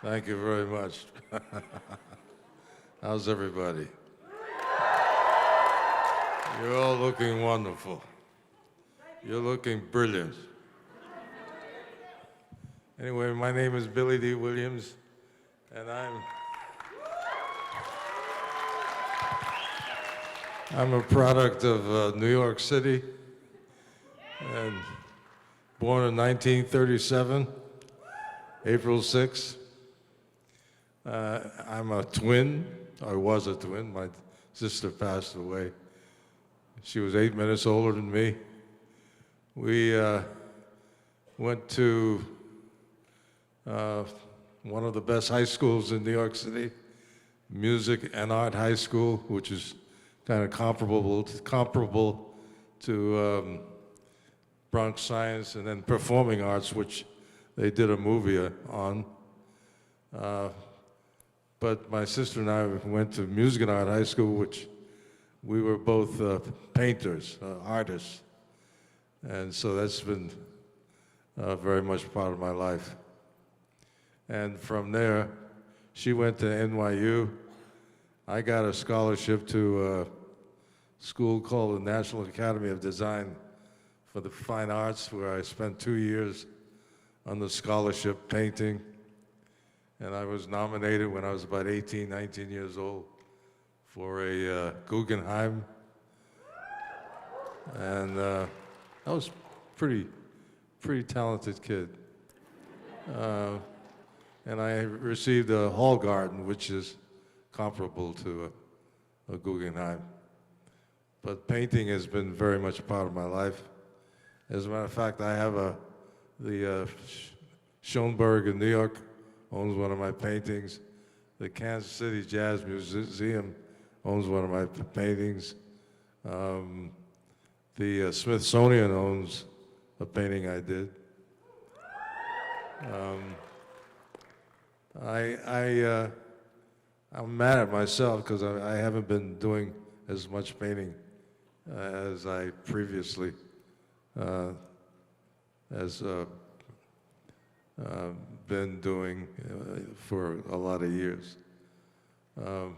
Thank you very much. How's everybody? You're all looking wonderful. You're looking brilliant. Anyway, my name is Billy Dee Williams, and I'm a product of New York City, and born in 1937, April 6th. I'm a twin. I was a twin. My sister passed away. She was 8 minutes older than me. We went to one of the best high schools in New York City, Music and Art High School, which is kind of comparable to Bronx Science, and then Performing Arts, which they did a movie on. But my sister and I went to Music and Art High School, which we were both painters, artists. And so that's been very much part of my life. And from there, she went to NYU. I got a scholarship to a school called the National Academy of Design for the Fine Arts, where I spent 2 years on the scholarship painting. And I was nominated when I was about 18, 19 years old for a Guggenheim. And I was pretty talented kid. And I received a Hall Garden, which is comparable to a Guggenheim. But painting has been very much a part of my life. As a matter of fact, I have the Schoenberg in New York owns one of my paintings. The Kansas City Jazz Museum owns one of my paintings. The Smithsonian owns a painting I did. I'm mad at myself because I haven't been doing as much painting as I previously been doing for a lot of years. I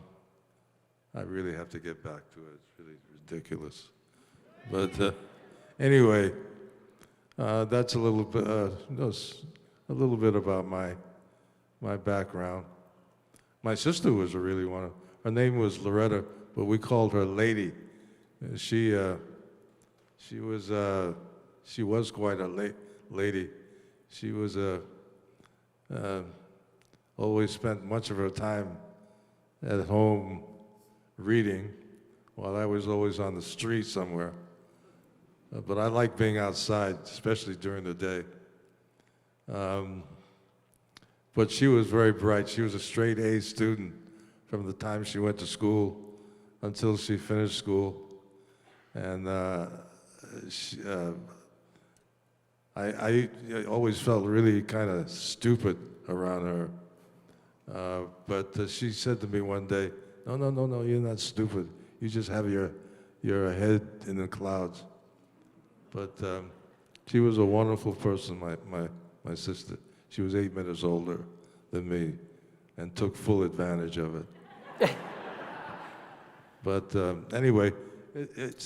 really have to get back to it. It's really ridiculous. But anyway, that's a little bit about my background. My sister was really one of, her name was Loretta, but we called her Lady. She was quite a lady. She was always spent much of her time at home reading, while I was always on the street somewhere. But I like being outside, especially during the day. But she was very bright. She was a straight A student from the time she went to school until she finished school. And I always felt really kind of stupid around her. But she said to me one day, no, you're not stupid. You just have your head in the clouds. But she was a wonderful person, my sister. She was 8 minutes older than me and took full advantage of it. But anyway,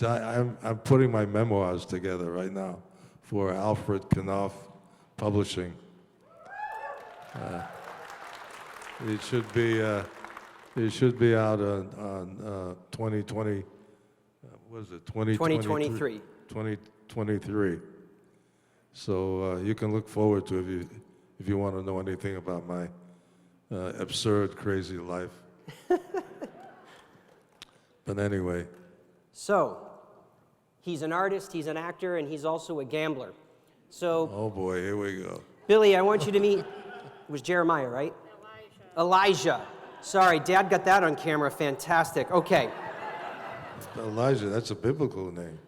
I'm putting my memoirs together right now for Alfred Knopf Publishing. It should be out on 2020. What is it? 2023. 2023. So you can look forward to it if you want to know anything about my absurd, crazy life. But anyway. So, he's an artist, he's an actor, and he's also a gambler. So. Oh boy, here we go. Billy, I want you to meet. It was Jeremiah, right? Elijah. Sorry, Dad got that on camera. Fantastic. Okay. Elijah, that's a biblical name.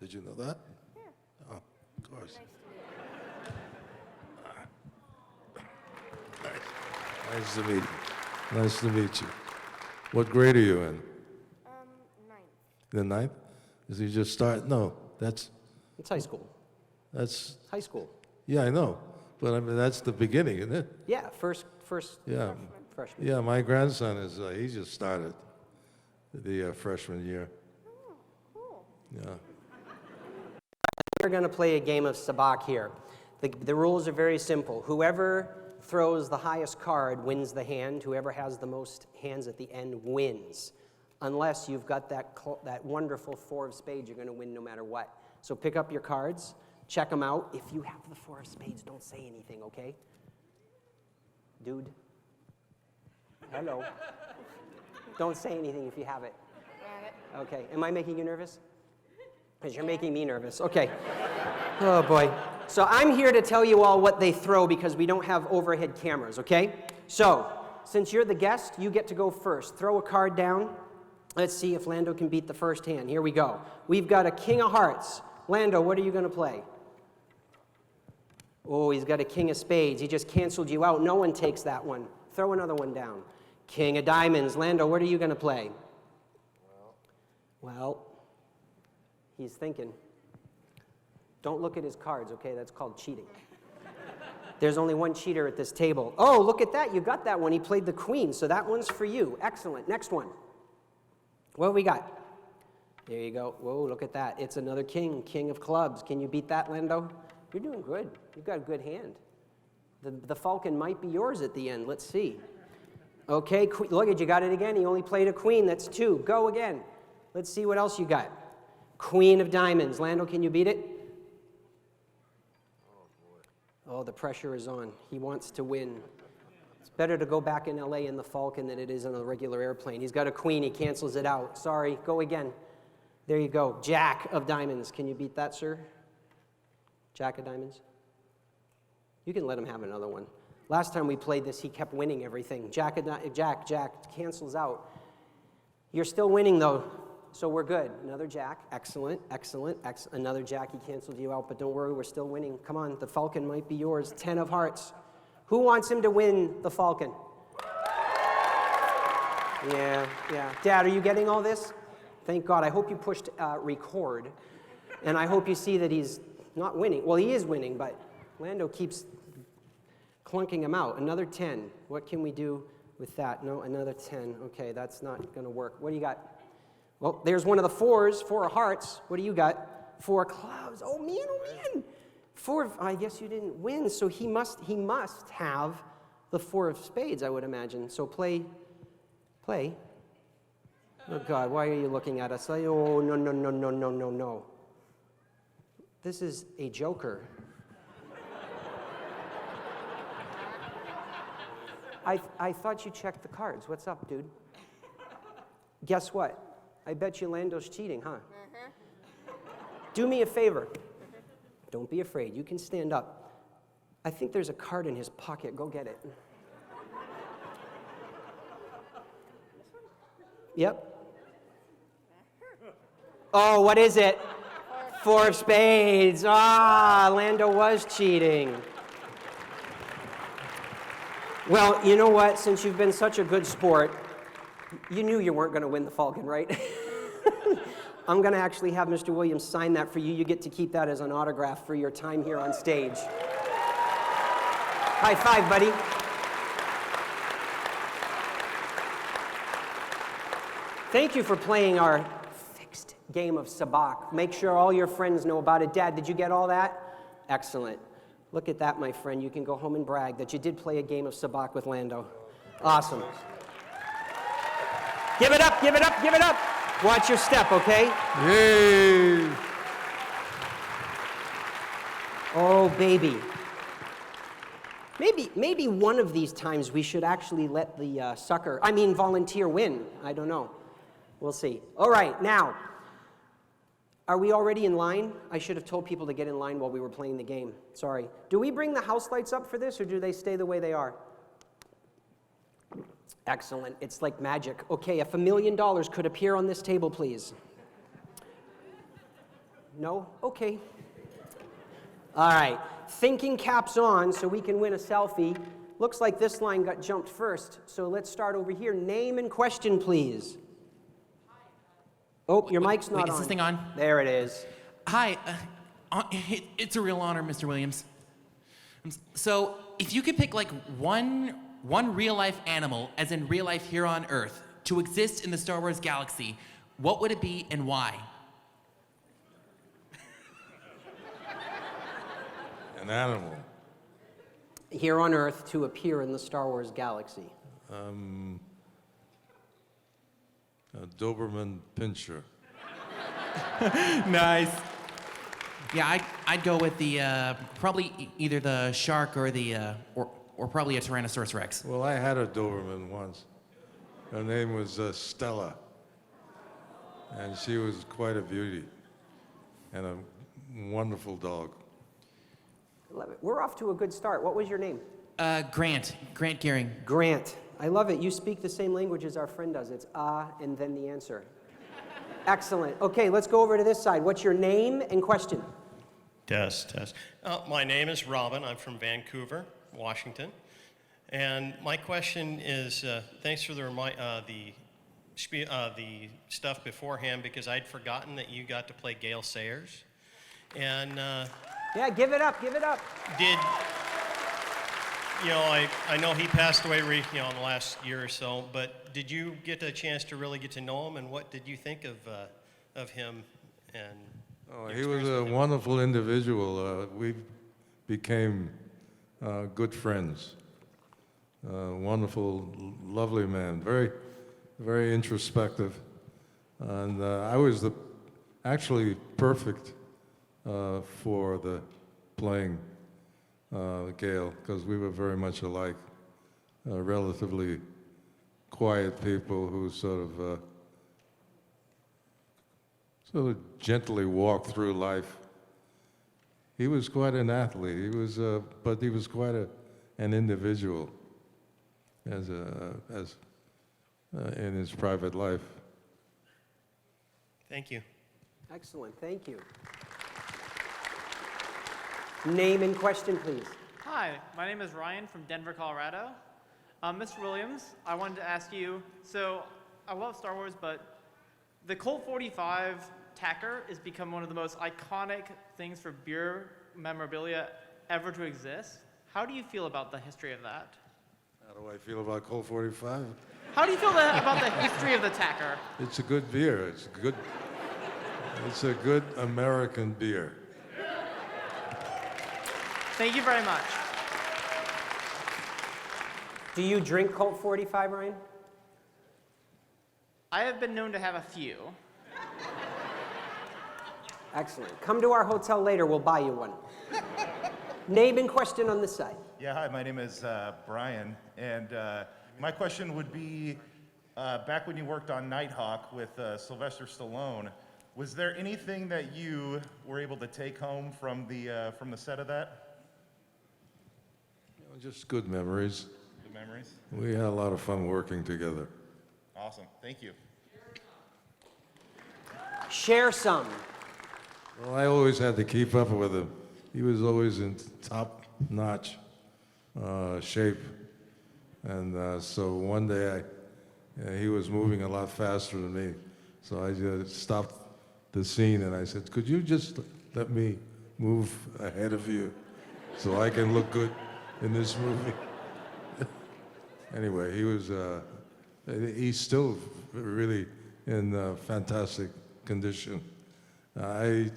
Did you know that? Yeah. Oh, of course. Nice to meet you. Nice to meet you. What grade are you in? Ninth. The ninth? Is he just start? No, It's high school. that's, High school. yeah, I know. But I mean, that's the beginning, isn't it? Yeah, first Yeah. freshman. Yeah, my grandson is, he just started the freshman year. Oh, cool. Yeah. We're going to play a game of sabacc here. The rules are very simple. Whoever throws the highest card wins the hand. Whoever has the most hands at the end wins. Unless you've got that wonderful 4 of spades, you're going to win no matter what. So pick up your cards, check them out. If you have the 4 of spades, don't say anything, okay? Dude. Hello. Don't say anything if you have it. Got it. Okay. Am I making you nervous? Because you're making me nervous. Okay. Oh, boy. So I'm here to tell you all what they throw because we don't have overhead cameras, okay? So, since you're the guest, you get to go first. Throw a card down. Let's see if Lando can beat the first hand. Here we go. We've got a king of hearts. Lando, what are you going to play? Oh, he's got a king of spades. He just canceled you out. No one takes that one. Throw another one down. King of diamonds. Lando, what are you going to play? Well, he's thinking. Don't look at his cards, okay? That's called cheating. There's only one cheater at this table. Oh, look at that. You got that one. He played the queen, so that one's for you. Excellent. Next one. What have we got? There you go. Whoa, look at that. It's another king, king of clubs. Can you beat that, Lando? You're doing good. You've got a good hand. The Falcon might be yours at the end. Let's see. Okay, look at you got it again. He only played a queen. That's 2. Go again. Let's see what else you got. Queen of diamonds. Lando, can you beat it? Oh, the pressure is on. He wants to win. It's better to go back in LA in the Falcon than it is on a regular airplane. He's got a queen. He cancels it out. Sorry. Go again. There you go. Jack of diamonds. Can you beat that, sir? Jack of diamonds? You can let him have another one. Last time we played this, he kept winning everything. Jack cancels out. You're still winning, though, so we're good. Another Jack. Excellent, excellent, another Jack. He canceled you out, but don't worry, we're still winning. Come on, the Falcon might be yours. 10 of hearts. Who wants him to win the Falcon? Yeah. Dad, are you getting all this? Thank God. I hope you pushed record, and I hope you see that he's not winning. Well, he is winning, but Lando keeps clunking him out. Another 10. What can we do with that? No, another 10. Okay, that's not going to work. What do you got? Well, there's one of the 4s, 4 of hearts. What do you got? 4 clubs. Oh, man. 4, I guess you didn't win, so he must have the 4 of spades, I would imagine. So play. Oh, God, why are you looking at us? Oh, no. This is a joker. I thought you checked the cards. What's up, dude? Guess what? I bet you Lando's cheating, huh? Do me a favor. Don't be afraid. You can stand up. I think there's a card in his pocket. Go get it. Yep. Oh, what is it? 4 of spades. Lando was cheating. Well, you know what? Since you've been such a good sport, you knew you weren't going to win the Falcon, right? I'm going to actually have Mr. Williams sign that for you. You get to keep that as an autograph for your time here on stage. High five, buddy. Thank you for playing our fixed game of sabacc. Make sure all your friends know about it. Dad, did you get all that? Excellent. Look at that, my friend. You can go home and brag that you did play a game of sabacc with Lando. Awesome. Give it up, give it up, give it up. Watch your step, okay? Yay! Oh, baby. Maybe one of these times we should actually let the volunteer win. I don't know. We'll see. All right, now, are we already in line? I should have told people to get in line while we were playing the game. Sorry. Do we bring the house lights up for this, or do they stay the way they are? Excellent. It's like magic. Okay, if $1 million could appear on this table, please. No? Okay. All right. Thinking caps on so we can win a selfie. Looks like this line got jumped first, so let's start over here. Name and question, please. Oh, your mic's not on. Is this thing on? There it is. Hi. It's a real honor, Mr. Williams. So, if you could pick like one real life animal, as in real life here on Earth, to exist in the Star Wars galaxy, what would it be and why? An animal. Here on Earth to appear in the Star Wars galaxy. A Doberman Pinscher. Nice. Yeah, I'd go with the probably either the shark or the or probably a Tyrannosaurus Rex. Well, I had a Doberman once. Her name was Stella. And she was quite a beauty and a wonderful dog. Love it. We're off to a good start. What was your name? Grant Gearing. Grant. I love it. You speak the same language as our friend does. It's and then the answer. Excellent. Okay, let's go over to this side. What's your name and question? Test. My name is Robin. I'm from Vancouver, Washington. And my question is, thanks for the stuff beforehand, because I'd forgotten that you got to play Gale Sayers. And Yeah, give it up. Give it up. I know he passed away, in the last year or so, but did you get a chance to really get to know him, and what did you think of him? And He was a wonderful individual. We became good friends. Wonderful, lovely man. Very, very introspective. And I was actually perfect for the playing Gale, because we were very much alike. Relatively quiet people who sort of gently walk through life. He was quite an athlete. But he was quite an individual as in his private life. thank you. Excellent. Thank you. Name and question, please. Hi, my name is Ryan from Denver, Colorado. Mr. Williams, I wanted to ask you, so I love Star Wars, but the Colt 45 tacker has become one of the most iconic things for beer memorabilia ever to exist. How do you feel about the history of that? How do I feel about Colt 45? How do you feel about the history of the tacker? It's a good beer. It's a good American beer. Thank you very much. Do you drink Colt 45, Ryan? I have been known to have a few. Excellent. Come to our hotel later. We'll buy you one. Name and question on this side. Yeah, hi, my name is Brian, and my question would be, back when you worked on Nighthawk with Sylvester Stallone, was there anything that you were able to take home from the set of that? Just good memories. Good memories? We had a lot of fun working together. Awesome, thank you. Share some. Well, I always had to keep up with him. He was always in top-notch shape. And so one day he was moving a lot faster than me. So I just stopped the scene and I said, could you just let me move ahead of you so I can look good in this movie? Anyway, he's still really in fantastic condition. I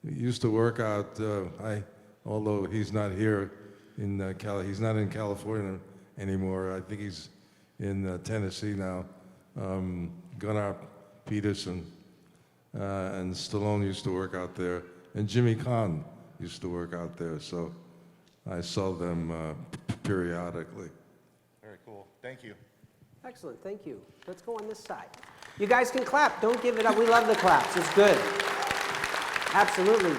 used to work out, although he's not here he's not in California anymore. I think he's in Tennessee now. Gunnar Peterson and Stallone used to work out there, and Jimmy Caan used to work out there. So I saw them periodically. Very cool, thank you. Excellent. Thank you. Let's go on this side. You guys can clap. Don't give it up. We love the claps. It's good. Absolutely.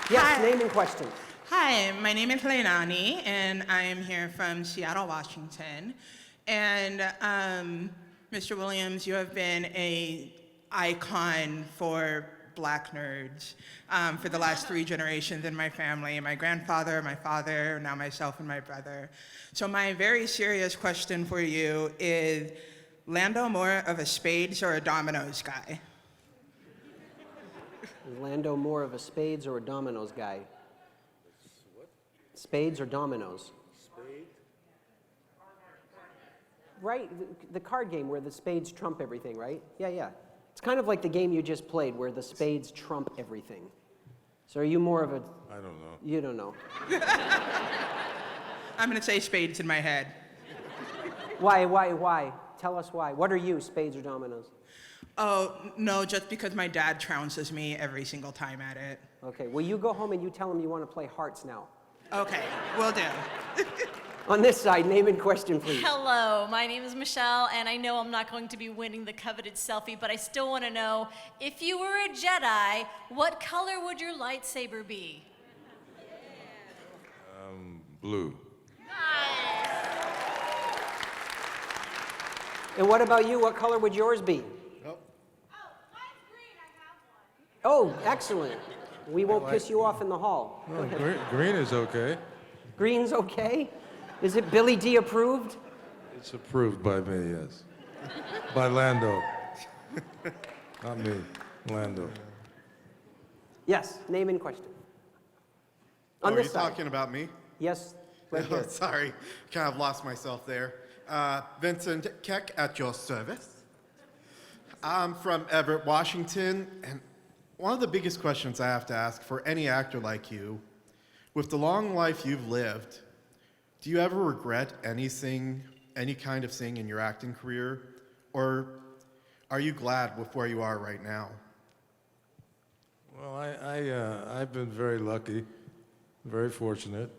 Yes, Hi. name and question. Hi, my name is Leilani, and I am here from Seattle, Washington. And Mr. Williams, you have been an icon for Black nerds for the last 3 generations in my family. My grandfather, my father, now myself and my brother. So my very serious question for you is, Lando more of a spades or a dominoes guy? Is Lando more of a spades or a dominoes guy? Spades or dominoes? Right, the card game where the spades trump everything, right? Yeah, yeah. It's kind of like the game you just played where the spades trump everything. So are you more of a... I don't know. You don't know. I'm gonna say spades in my head. Why? Tell us why. What are you, spades or dominoes? Oh, no, just because my dad trounces me every single time at it. Okay, well, you go home and you tell him you want to play hearts now. Okay, will do. On this side, name and question, please. Hello, my name is Michelle, and I know I'm not going to be winning the coveted selfie, but I still want to know, if you were a Jedi, what color would your lightsaber be? Blue. And what about you? What color would yours be? Oh, excellent. We won't piss you off in the hall. No, green is okay. Green's okay? Is it Billy Dee approved? It's approved by me, yes. By Lando. Not me, Lando. Yes, name and question. Oh, On are this you side. talking about me? Yes, right here. Sorry, kind of lost myself there. Vincent Keck at your service. I'm from Everett, Washington, and one of the biggest questions I have to ask for any actor like you, with the long life you've lived, do you ever regret anything, any kind of thing in your acting career? Or are you glad with where you are right now? Well, I've been very lucky, very fortunate.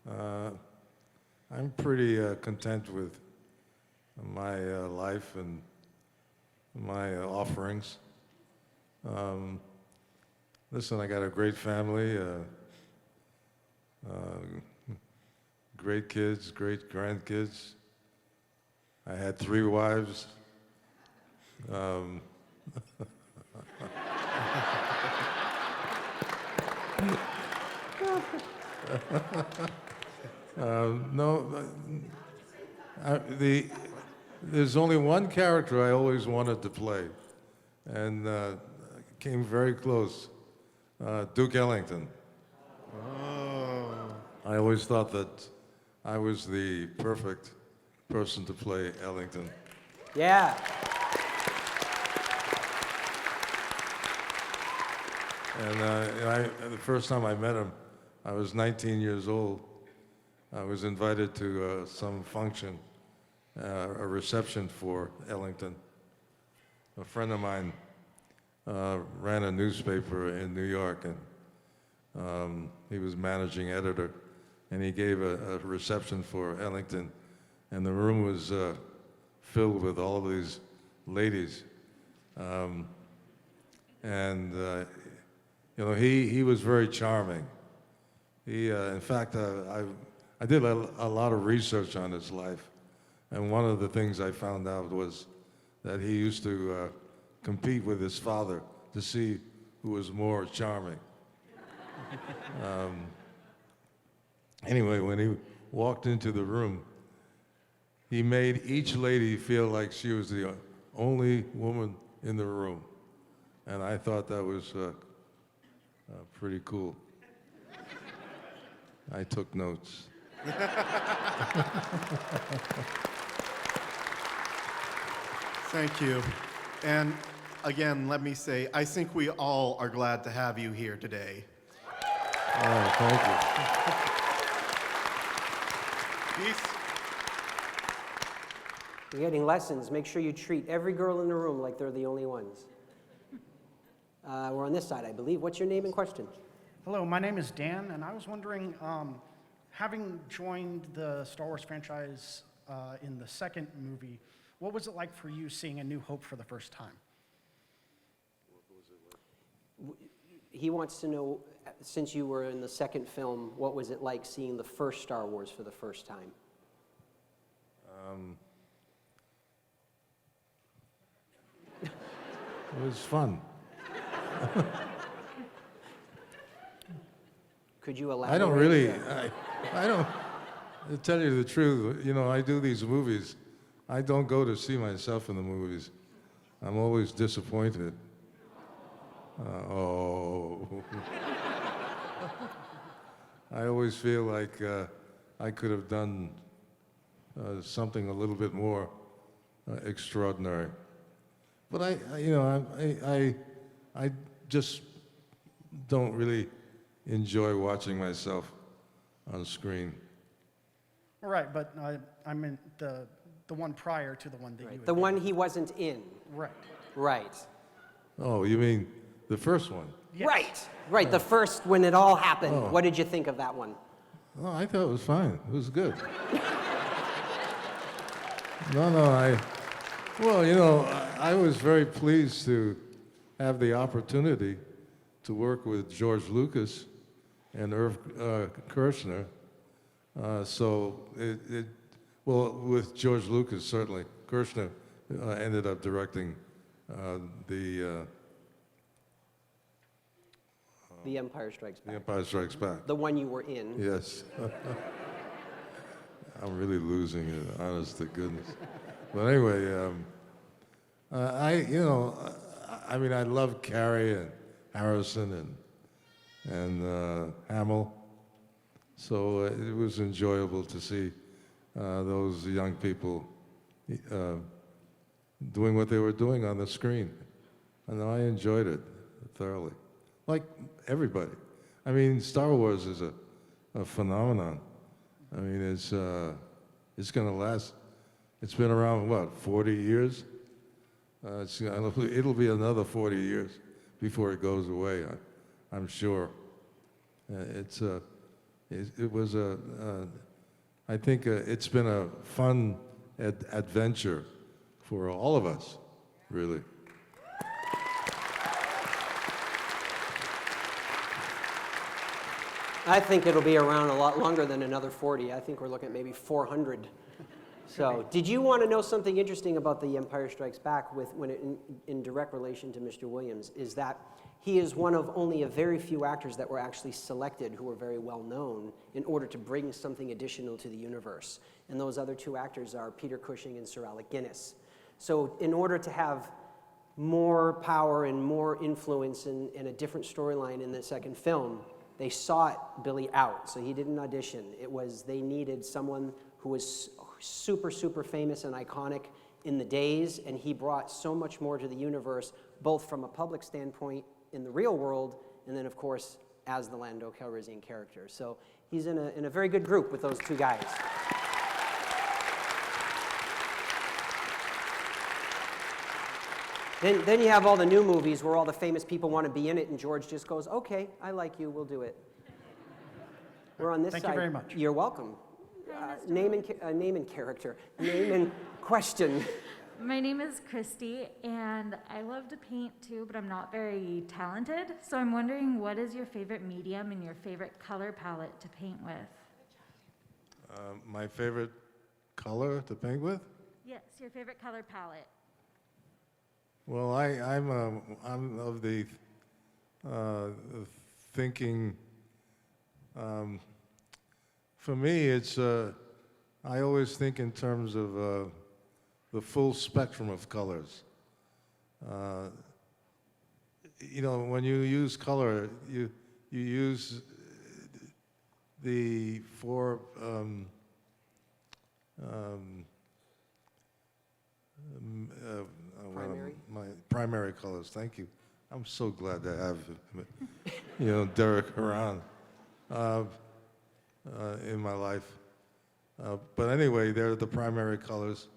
I'm pretty content with my life and my offerings. Listen, I got a great family, great kids, great grandkids. I had 3 wives. There's only one character I always wanted to play, and came very close. Duke Ellington. Oh. I always thought that I was the perfect person to play Ellington. Yeah. And the first time I met him, I was 19 years old. I was invited to some function, a reception for Ellington. A friend of mine ran a newspaper in New York, and he was managing editor, and he gave a reception for Ellington, and the room was filled with all of these ladies. You know, he was very charming. In fact, I did a lot of research on his life, and one of the things I found out was that he used to compete with his father to see who was more charming. Anyway, when he walked into the room, he made each lady feel like she was the only woman in the room, and I thought that was pretty cool. I took notes. Thank you. And again, let me say, I think we all are glad to have you here today. Oh, thank you. Peace. You're getting lessons. Make sure you treat every girl in the room like they're the only ones. We're on this side, I believe. What's your name and question? Hello, my name is Dan, and I was wondering, having joined the Star Wars franchise in the second movie, what was it like for you seeing A New Hope for the first time? He wants to know, since you were in the second film, what was it like seeing the first Star Wars for the first time? It was fun. Could you elaborate? I don't really, I don't, to tell you the truth, you know, I do these movies. I don't go to see myself in the movies. I'm always disappointed. I always feel like I could have done something a little bit more extraordinary. But I just don't really enjoy watching myself on screen. Right, but I meant the one prior to the one that you Right. had The been one he wasn't in. in. Right. Right. Oh, you mean the first one? Yes. Right. Right. The first when it all happened. Oh. What did you think of that one? Oh, I thought it was fine. It was good. Well, I was very pleased to have the opportunity to work with George Lucas and Irv Kirshner. Well, with George Lucas, certainly. Kirshner ended up directing The Empire Strikes The Back. Empire Strikes Back. The one you were in. Yes. I'm really losing it, honest to goodness. But anyway, I love Carrie and Harrison and Hamill. So it was enjoyable to see those young people doing what they were doing on the screen. And I enjoyed it thoroughly, like everybody. I mean, Star Wars is a phenomenon. I mean, it's going to last. It's been around, what, 40 years? It'll be another 40 years before it goes away, I'm sure. I think it's been a fun adventure for all of us, really. I think it'll be around a lot longer than another 40. I think we're looking at maybe 400. So, did you want to know something interesting about The Empire Strikes Back in direct relation to Mr. Williams? Is that he is one of only a very few actors that were actually selected who were very well known in order to bring something additional to the universe. And those other two actors are Peter Cushing and Sir Alec Guinness. So, in order to have more power and more influence and a different storyline in the second film, they sought Billy out, so he didn't audition. They needed someone who was super, super famous and iconic in the days, and he brought so much more to the universe, both from a public standpoint in the real world, and then, of course, as the Lando Calrissian character. So he's in a very good group with those two guys. Then you have all the new movies where all the famous people want to be in it, and George just goes, "Okay, I like you, we'll do it." We're on this side. Thank you very much. You're welcome. Name and character. Name and question. My name is Christy, and I love to paint too, but I'm not very talented. So I'm wondering, what is your favorite medium and your favorite color palette to paint with? My favorite color to paint with? Yes, your favorite color palette. Well, I'm of the thinking. For me, it's I always think in terms of the full spectrum of colors. When you use color, you use the four Primary? My primary colors. Thank you. I'm so glad to have Derek around in my life. But anyway, they're the primary colors.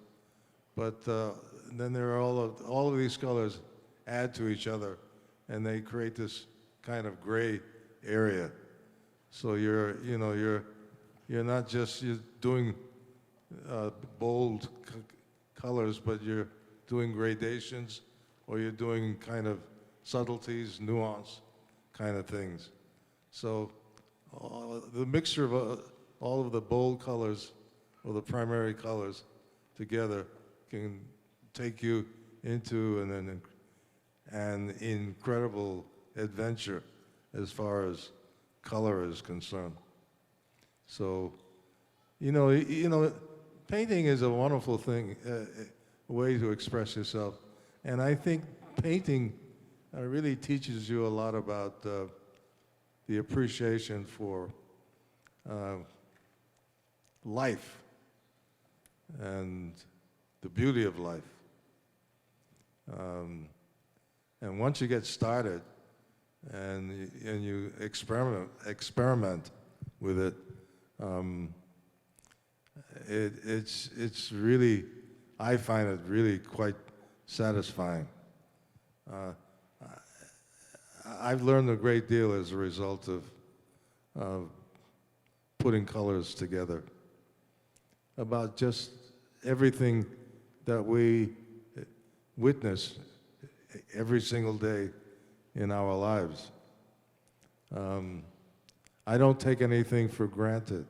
But then there are all of these colors add to each other, and they create this kind of gray area. So you're not just doing bold colors, but you're doing gradations, or you're doing kind of subtleties, nuance kind of things. So the mixture of all of the bold colors, or the primary colors, together can take you into an incredible adventure as far as color is concerned. So, painting is a wonderful thing, a way to express yourself. And I think painting really teaches you a lot about the appreciation for life and the beauty of life. And once you get started and you experiment with it, it's really, I find it really quite satisfying. I've learned a great deal as a result of putting colors together about just everything that we witness every single day in our lives. I don't take anything for granted.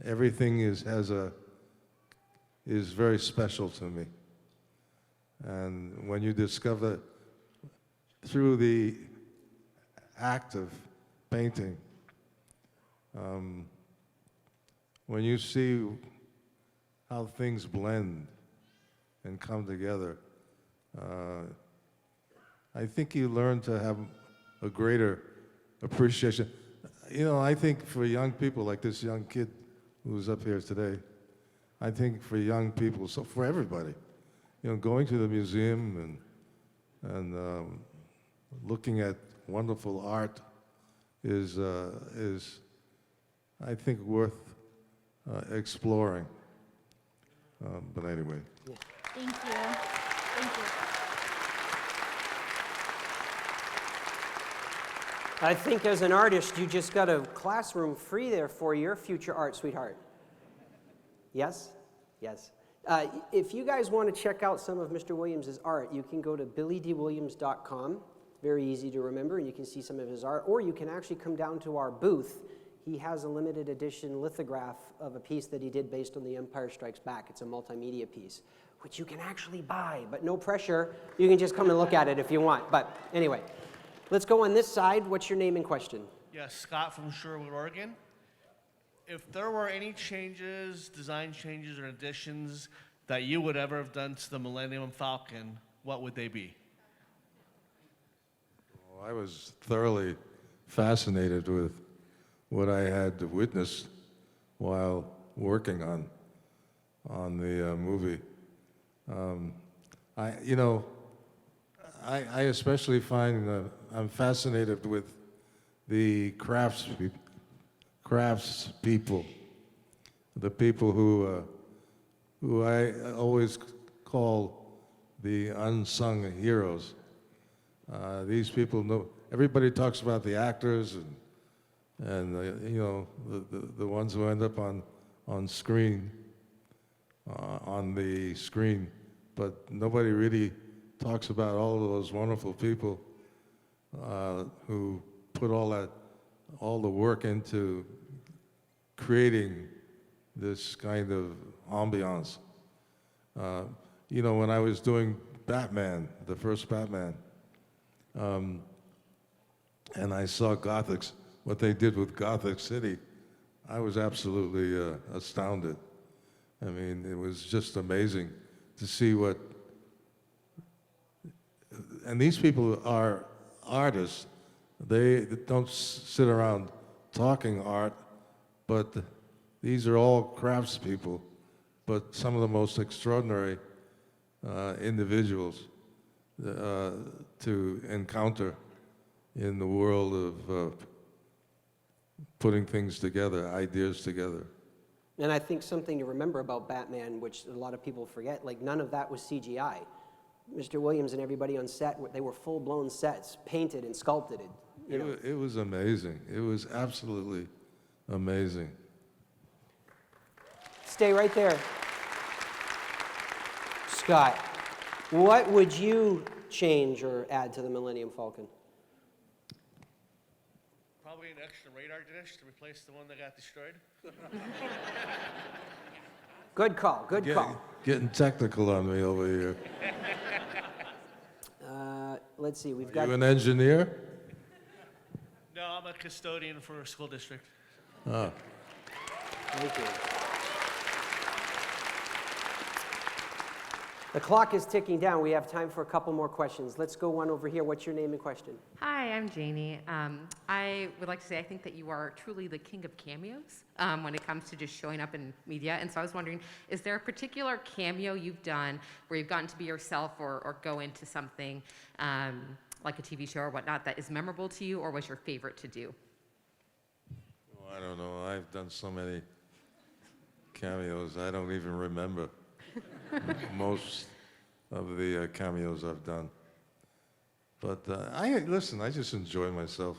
Everything is very special to me. And when you discover through the act of painting, when you see how things blend and come together, I think you learn to have a greater appreciation. You know, I think for young people like this young kid who's up here today, I think for young people, so for everybody, you know, going to the museum and looking at wonderful art is I think worth exploring. But anyway. Thank you. Thank you. I think as an artist, you just got a classroom free there for your future art, sweetheart. Yes? Yes. If you guys want to check out some of Mr. Williams' art, you can go to billydeewilliams.com. Very easy to remember, and you can see some of his art. Or you can actually come down to our booth. He has a limited edition lithograph of a piece that he did based on The Empire Strikes Back. It's a multimedia piece, which you can actually buy, but no pressure. You can just come and look at it if you want. But anyway, let's go on this side. What's your name and question? Yes, Scott from Sherwood, Oregon. If there were any changes, design changes, or additions that you would ever have done to the Millennium and Falcon, what would they be? Well, I was thoroughly fascinated with what I had witnessed while working on the movie. I especially find I'm fascinated with the craftspeople, the people who I always call the unsung heroes. These people know. Everybody talks about the actors and the ones who end up on screen, on the screen, but nobody really talks about all of those wonderful people who put all the work into creating this kind of ambiance. When I was doing Batman, the first Batman, and I saw what they did with Gothic City, I was absolutely astounded. I mean, it was just amazing to see and these people are artists. They don't sit around talking art, but these are all craftspeople, but some of the most extraordinary individuals to encounter in the world of putting things together, ideas together. And I think something to remember about Batman, which a lot of people forget, like none of that was CGI. Mr. Williams and everybody on set, they were full-blown sets, painted and sculpted. It was amazing. It was absolutely amazing. Stay right there. Scott, what would you change or add to the Millennium Falcon? Probably an extra radar dish to replace the one that got destroyed. Good call, good call. Getting technical on me over here. Let's see, we've Are got... you an engineer? No, I'm a custodian for a school district. Oh. Thank you. The clock is ticking down. We have time for a couple more questions. Let's go one over here. What's your name and question? Hi, I'm Janie. I would like to say I think that you are truly the king of cameos when it comes to just showing up in media. And so I was wondering, is there a particular cameo you've done where you've gotten to be yourself or go into something like a TV show or whatnot that is memorable to you or was your favorite to do? Oh, I don't know. I've done so many cameos, I don't even remember most of the cameos I've done. But listen, I just enjoy myself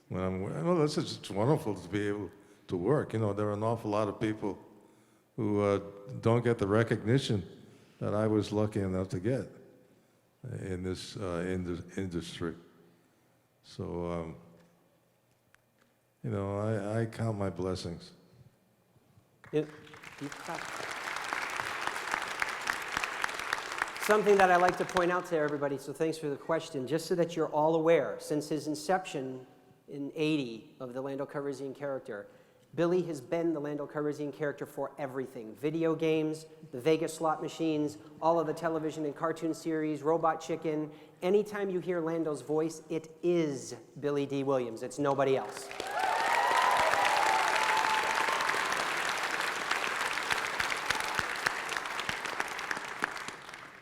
when well, it's just wonderful to be able to work. You know, there are an awful lot of people who don't get the recognition that I was lucky enough to get in this industry. So, you know, I count my blessings. Something that I like to point out to everybody, so thanks for the question, just so that you're all aware, since his inception in '80 of the Lando Calrissian character, Billy has been the Lando Calrissian character for everything. Video games, the Vegas slot machines, all of the television and cartoon series, Robot Chicken. Anytime you hear Lando's voice, it is Billy Dee Williams. It's nobody else.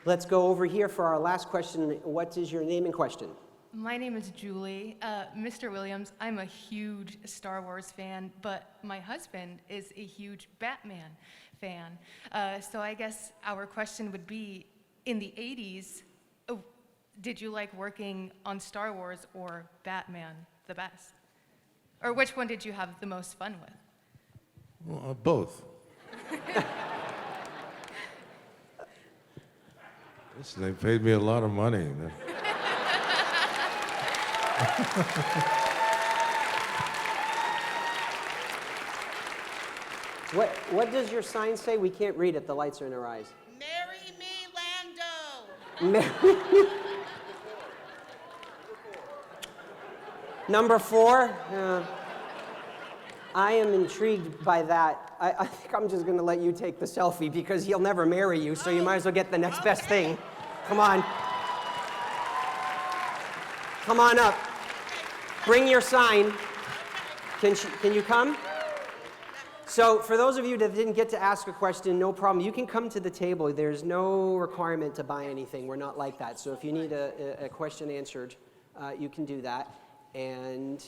Let's go over here for our last question. What is your name and question? My name is Julie. Mr. Williams, I'm a huge Star Wars fan, but my husband is a huge Batman fan. So I guess our question would be, in the 80s, did you like working on Star Wars or Batman the best? Or which one did you have the most fun with? Well, both. Listen, they paid me a lot of money. What does your sign say? We can't read it. The lights are in our eyes. Marry me, Lando. Marry. Number 4. I am intrigued by that. I think I'm just going to let you take the selfie because he'll never marry you, so you might as well get the next best thing. Come on. Come on up. Bring your sign. Can you come? So for those of you that didn't get to ask a question, no problem. You can come to the table. There's no requirement to buy anything. We're not like that. So if you need a question answered, you can do that. And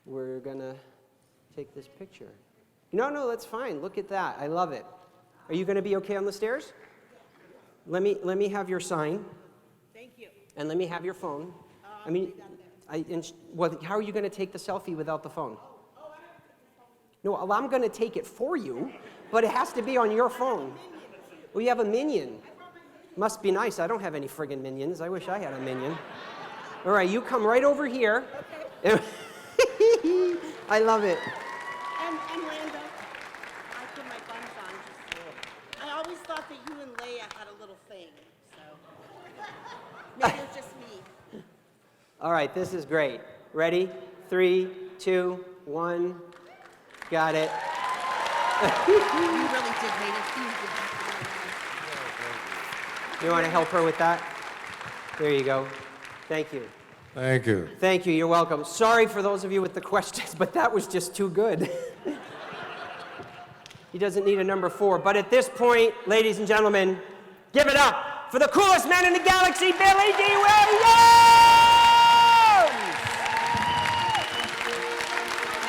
we're going to take this picture. No, that's fine. Look at that. I love it. Are you going to be okay on the stairs? Let me have your sign. Thank you. And let me have your phone. How are you going to take the selfie without the phone? No, well, I'm going to take it for you, but it has to be on your phone. Well, you have a minion. Must be nice. I don't have any friggin' minions. I wish I had a minion. All right, you come right over here. Okay. I love it. And Lando, I put my buns on. I always thought that you and Leia had a little thing, so maybe it was just me. All right, this is great. Ready? 3, 2, 1. Got it. You really did hate it. You want to help her with that? There you go. Thank you. Thank you. Thank you. You're welcome. Sorry for those of you with the questions, but that was just too good. He doesn't need a number 4. But at this point, ladies and gentlemen, give it up for the coolest man in the galaxy, Billy Dee Williams!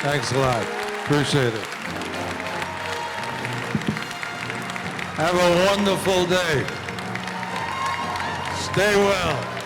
Thanks a lot. Appreciate it. Have a wonderful day. Stay well.